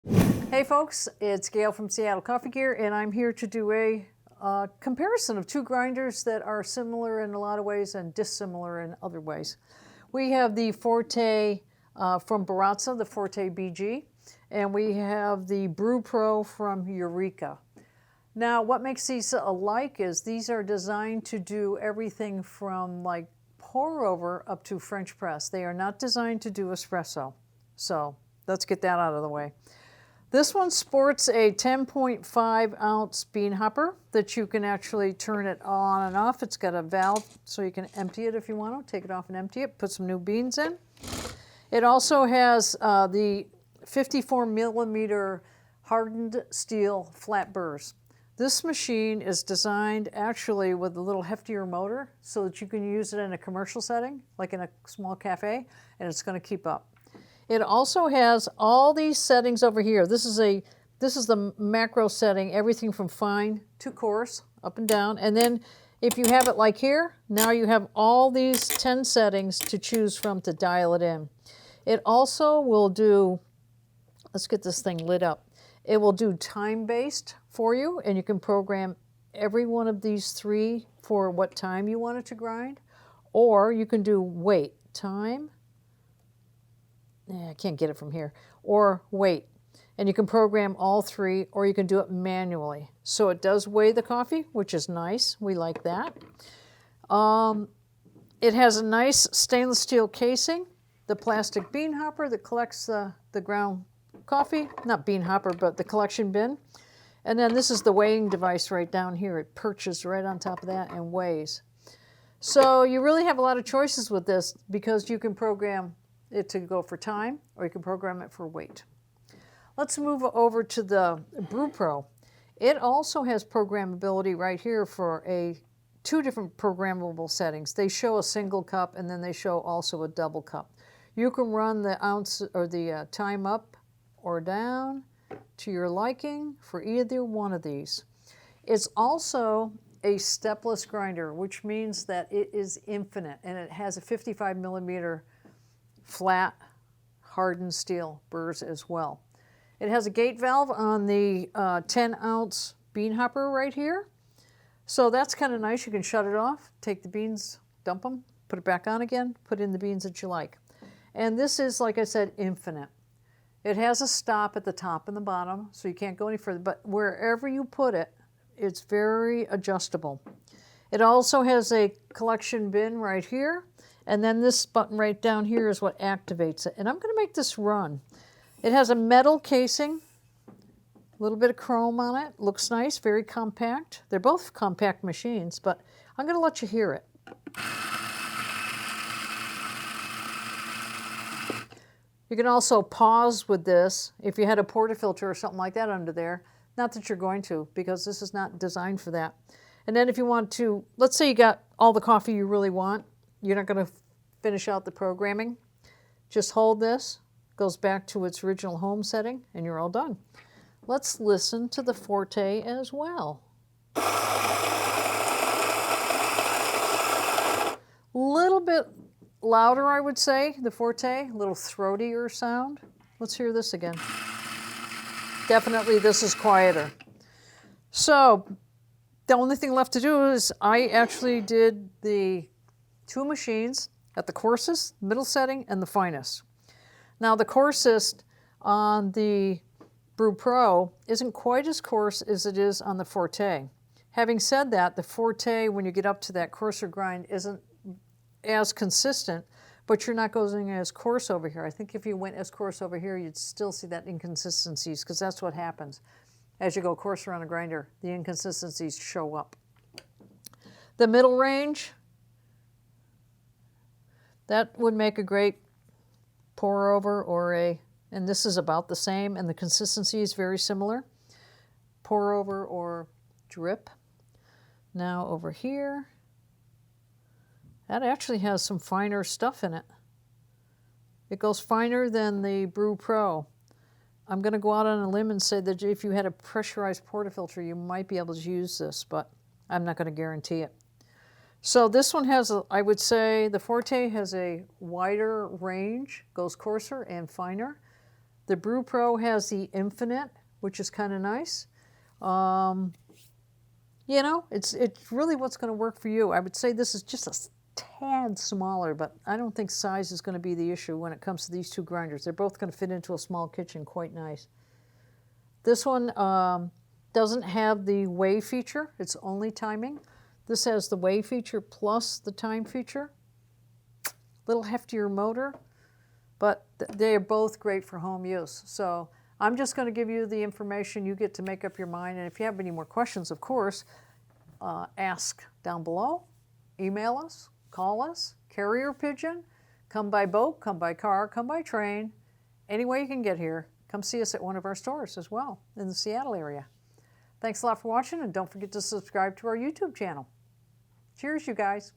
Hey folks, it's Gail from Seattle Coffee Gear, and I'm here to do a comparison of two grinders that are similar in a lot of ways and dissimilar in other ways. We have the Forte from Baratza, the Forte BG, and we have the Brew Pro from Eureka. Now, what makes these alike is these are designed to do everything from like pour over up to French press. They are not designed to do espresso. So let's get that out of the way. This one sports a 10.5 ounce bean hopper that you can actually turn it on and off. It's got a valve so you can empty it if you want to. Take it off and empty it, put some new beans in. It also has the 54 millimeter hardened steel flat burrs. This machine is designed actually with a little heftier motor so that you can use it in a commercial setting, like in a small cafe, and it's going to keep up. It also has all these settings over here. This is the macro setting, everything from fine to coarse, up and down. And then if you have it like here, now you have all these 10 settings to choose from to dial it in. It also will do, let's get this thing lit up. It will do time-based for you, and you can program every one of these three for what time you want it to grind. Or you can do wait, time, I can't get it from here, or wait. And you can program all three, or you can do it manually. So it does weigh the coffee, which is nice. We like that. It has a nice stainless steel casing, the plastic bean hopper that collects the ground coffee, not bean hopper, but the collection bin. And then this is the weighing device right down here. It perches right on top of that and weighs. So you really have a lot of choices with this because you can program it to go for time, or you can program it for weight. Let's move over to the Brew Pro. It also has programmability right here for two different programmable settings. They show a single cup, and then they show also a double cup. You can run the ounce or the time up or down to your liking for either one of these. It's also a stepless grinder, which means that it is infinite, and it has a 55 millimeter flat hardened steel burrs as well. It has a gate valve on the 10 ounce bean hopper right here. So that's kind of nice. You can shut it off, take the beans, dump them, put it back on again, put in the beans that you like. And this is, like I said, infinite. It has a stop at the top and the bottom, so you can't go any further, but wherever you put it, it's very adjustable. It also has a collection bin right here. And then this button right down here is what activates it. And I'm going to make this run. It has a metal casing, a little bit of chrome on it. Looks nice, very compact. They're both compact machines, but I'm going to let you hear it. You can also pause with this if you had a portafilter or something like that under there. Not that you're going to, because this is not designed for that. And then if you want to, let's say you got all the coffee you really want. You're not going to finish out the programming. Just hold this, goes back to its original home setting, and you're all done. Let's listen to the Forte as well. Little bit louder, I would say, the Forte, a little throatier sound. Let's hear this again. Definitely this is quieter. So the only thing left to do is I actually did the two machines at the coarsest, middle setting, and the finest. Now the coarsest on the Brew Pro isn't quite as coarse as it is on the Forte. Having said that, the Forte, when you get up to that coarser grind, isn't as consistent, but you're not going as coarse over here. I think if you went as coarse over here, you'd still see that inconsistencies, because that's what happens. As you go coarser on a grinder, the inconsistencies show up. The middle range, that would make a great pour over or and this is about the same, and the consistency is very similar. Pour over or drip. Now over here, that actually has some finer stuff in it. It goes finer than the Brew Pro. I'm going to go out on a limb and say that if you had a pressurized portafilter, you might be able to use this, but I'm not going to guarantee it. So this one has, I would say, the Forte has a wider range, goes coarser and finer. The Brew Pro has the Infinite, which is kind of nice. You know, it's really what's going to work for you. I would say this is just a tad smaller, but I don't think size is going to be the issue when it comes to these two grinders. They're both going to fit into a small kitchen quite nice. This one doesn't have the weigh feature. It's only timing. This has the weigh feature plus the time feature. Little heftier motor, but they're both great for home use. So I'm just going to give you the information. You get to make up your mind. And if you have any more questions, of course, ask down below. Email us, call us, carrier pigeon, come by boat, come by car, come by train. Any way you can get here, come see us at one of our stores as well in the Seattle area. Thanks a lot for watching, and don't forget to subscribe to our YouTube channel. Cheers, you guys.